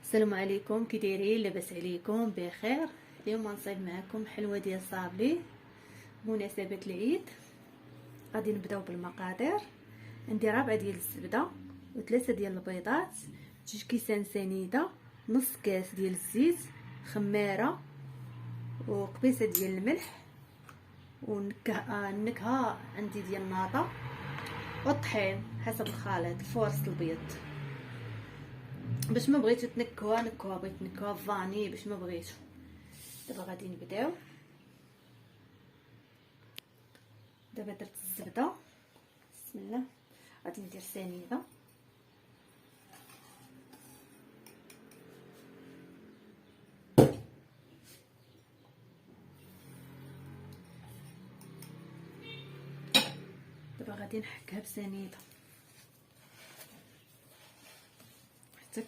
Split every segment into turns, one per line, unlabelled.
السلام عليكم، كي دايرين؟ لاباس عليكم؟ بخير. اليوم غنصايب معكم حلوه ديال صابلي بمناسبه العيد. غادي نبداو بالمقادير. عندي ربعه ديال الزبده وثلاثه ديال البيضات، 2 كيسان سنيده، نص كاس ديال الزيت، خماره وقبيصه ديال الملح، النكهه عندي ديال الناطه والطحين حسب الخليط، الفورص البيض. باش ما بغيتو تنكهوها نكهوها، بغيت تنكهوها فاني باش ما بغيتو. دابا غادي نبداو. دابا درت الزبده، بسم الله. غادي ندير سنيده، دابا غادي نحكها بسنيده حتى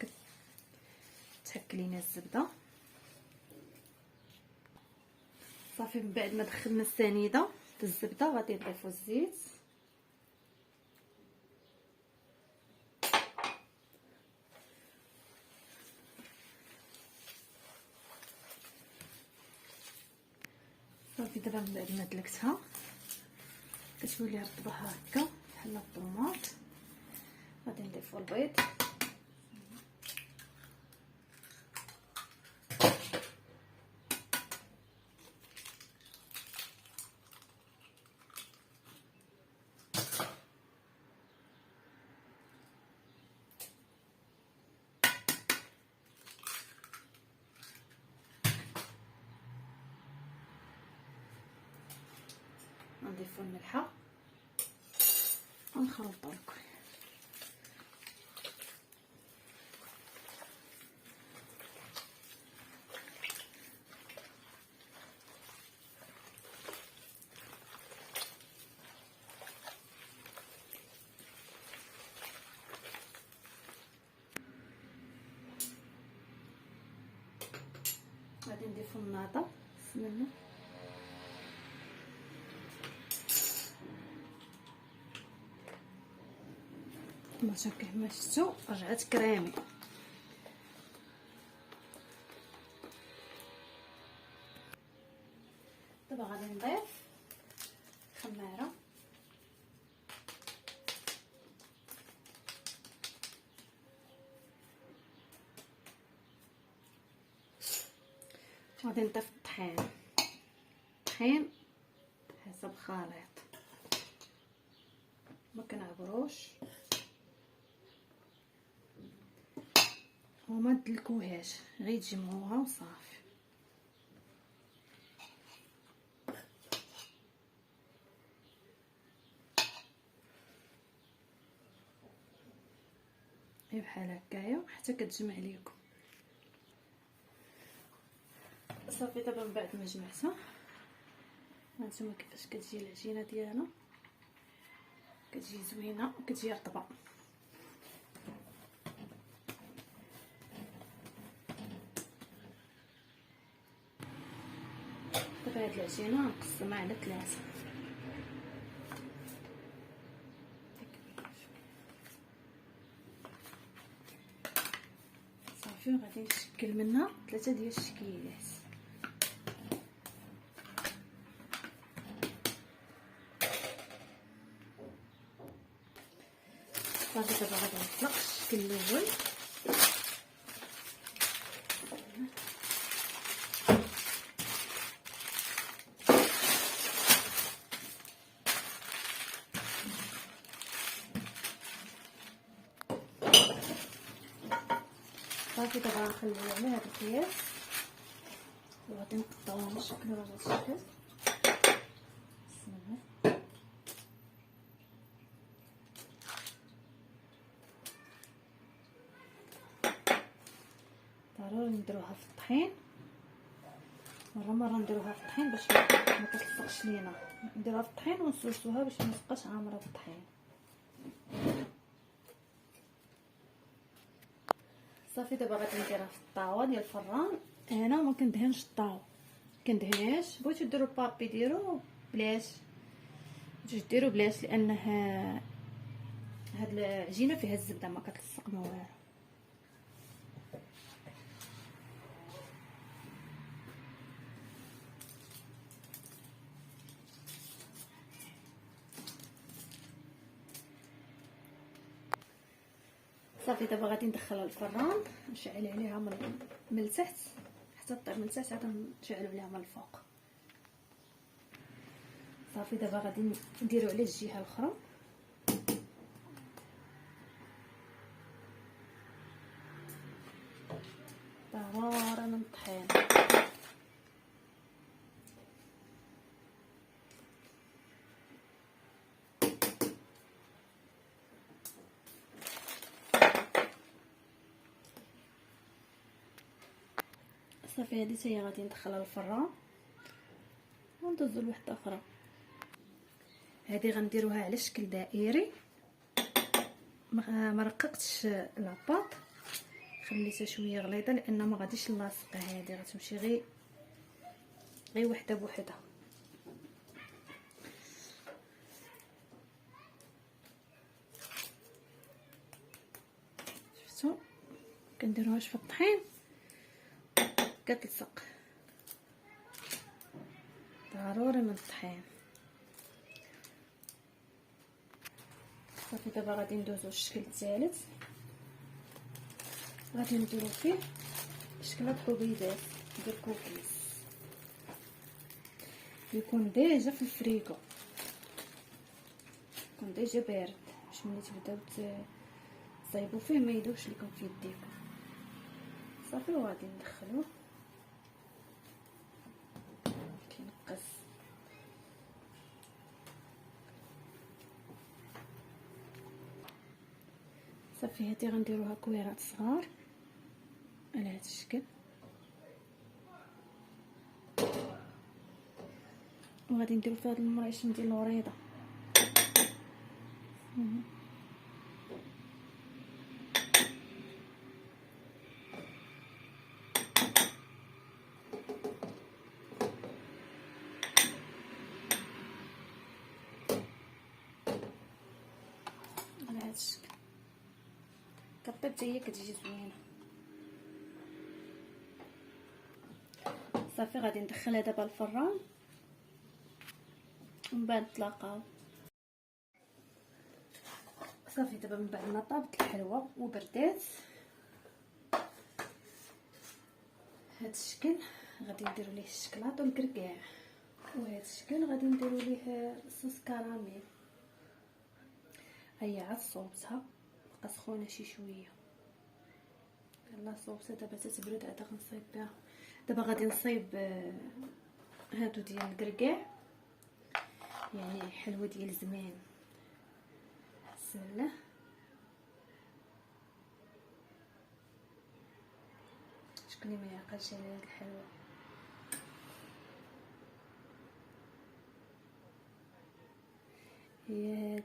كتحك لينا الزبده. صافي، من بعد ما دخلنا السنيده الزبده غادي نضيفو الزيت، صافي. دابا من بعد ما دلكتها كتولي رطبه هكا بحال الطوماط. غادي نضيفو البيض، نضيفو الملحه ونخلطو الكل. غادي نضيفو الناطه، بسم الله. المرشه كما شفتوا رجعت كريمي. دابا غادي نضيف خماره، غادي نضيف الطحين حسب خليط، ما كنعبروش وما تدلكوهاش، غير تجمعوها وصافي. بحال هكايا حتى كتجمع ليكم. صافي، دابا من بعد ما جمعتها هانتوما كيفاش كتجي العجينه ديالنا، كتجي زوينه وكتجي رطبه. دابا هاد العجينه نقسمها على 3. صافي، غادي نشكل منها 3 ديال الشكيلات. صافي، دابا غادي نطلق الشكل الاول. صافي، دابا غنخليو على هذا القياس وغادي نقطعوهم نشكلو على هذا الشكل، بسم الله. ضروري نديروها في الطحين، مره نديروها في الطحين باش ما تلصقش لينا. نديروها في الطحين ونسلسوها باش ما تبقاش عامره في الطحين. صافي، دابا غادي نديرها في الطاوه ديال الفران. هنا ما كندهنش الطاوه، كندهنهاش. بغيتو ديروا البابي ديروا، بلاش بغيتو ديروا بلاش، لان هاد العجينه فيها الزبده ما كتلصق ما والو. صافي دابا غادي ندخلها للفران، نشعل عليها من التحت حتى طيب من التحت، عاد نشعلو عليها من الفوق. صافي دابا غادي نديرو على الجهه الاخرى. ضروري من الطحين. صافي هذه هي غادي ندخلها للفران وندوزو لواحده اخرى. هذه غنديروها على شكل دائري، ما رققتش لاباط، خليتها شويه غليظه لان ما غاديش نلاصقها. هذه غتمشي غير وحده بوحدها. شفتوا كنديروهاش في الطحين كتلصق، ضروري من الطحين. صافي دابا غادي ندوزو للشكل الثالث، غادي نديرو فيه شكل كوبيدات ديال الكوكيز، يكون ديجا في الفريكو، يكون ديجا بارد باش ملي تبداو تصايبو فيه ما يذوبش لكم في يديكم. صافي وغادي ندخلوه كينقص. صافي هادي غنديروها كويرات صغار على هذا الشكل، وغادي نديرو في هذا المريشم ديال الوريضه. على هذا الشكل كطيب حتى هي كتجي زوينه. صافي غادي ندخلها دابا الفران ومن بعد نتلاقاو. صافي دابا من بعد ما طابت الحلوى وبردات هذا الشكل، غادي نديرو ليه الشكلاط والكركاع، وهذا الشكل غادي نديرو ليه صوص كراميل. هيا عاد صوبتها بقى سخونه شي شويه، يلا صوبتها دابا تتبرد عاد غنصايب بها. دابا غادي نصايب هادو ديال الكركاع، يعني حلوه ديال زمان. بسم الله. شكون اللي ما يعقلش على هاد الحلوه؟ هي هادي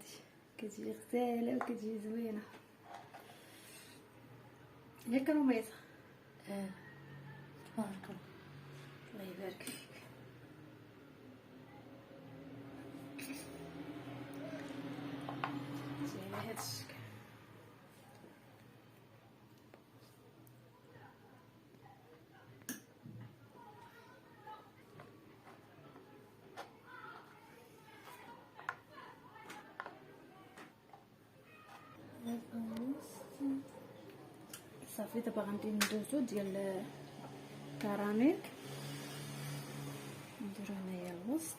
كتجي غزاله وكتجي زوينه. ياك رميصه؟
تبارك الله.
الله يبارك فيك. تجي على هاد الشكل. صافي دابا غندير ندوزو ديال الكراميل، نديرو هنايا الوسط.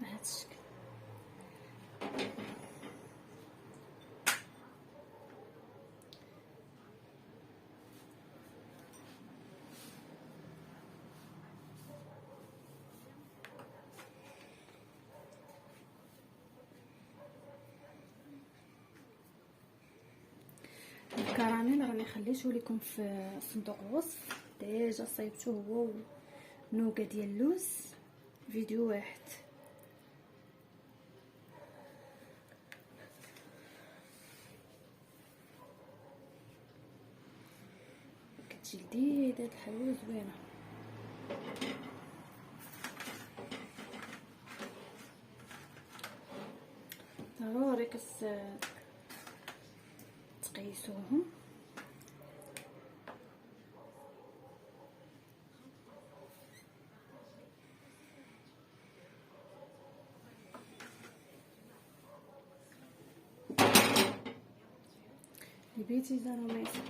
بهذا الشكل. الكراميل راني خليته لكم في صندوق الوصف، ديجا صايبته هو ونوكا ديال اللوز فيديو واحد. كتجي لذيذه هاد الحلوه زوينه. ضروري تقيسوهم. البيتي دارو ميسا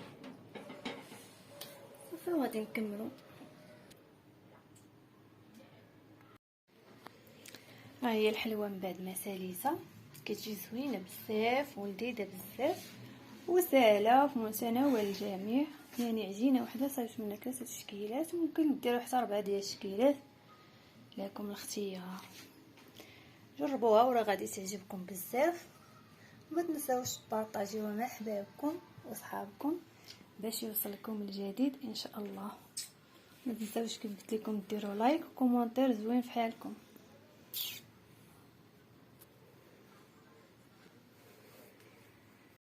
صافي وغادي نكملو. ها هي الحلوه من بعد ما ساليسه كتجي زوينه بزاف ولذيذه بزاف وسهله في متناول الجميع. يعني عجينه وحده صايبت منها 3 تشكيلات، ممكن ديروا حتى 4 ديال التشكيلات، لكم الاختيار. جربوها وراه غادي تعجبكم بزاف. وما تنساوش تبارطاجيوها مع حبايبكم وصحابكم باش يوصلكم الجديد ان شاء الله. ما تنساوش كيف قلت لكم ديروا لايك وكومونتير زوين في حالكم.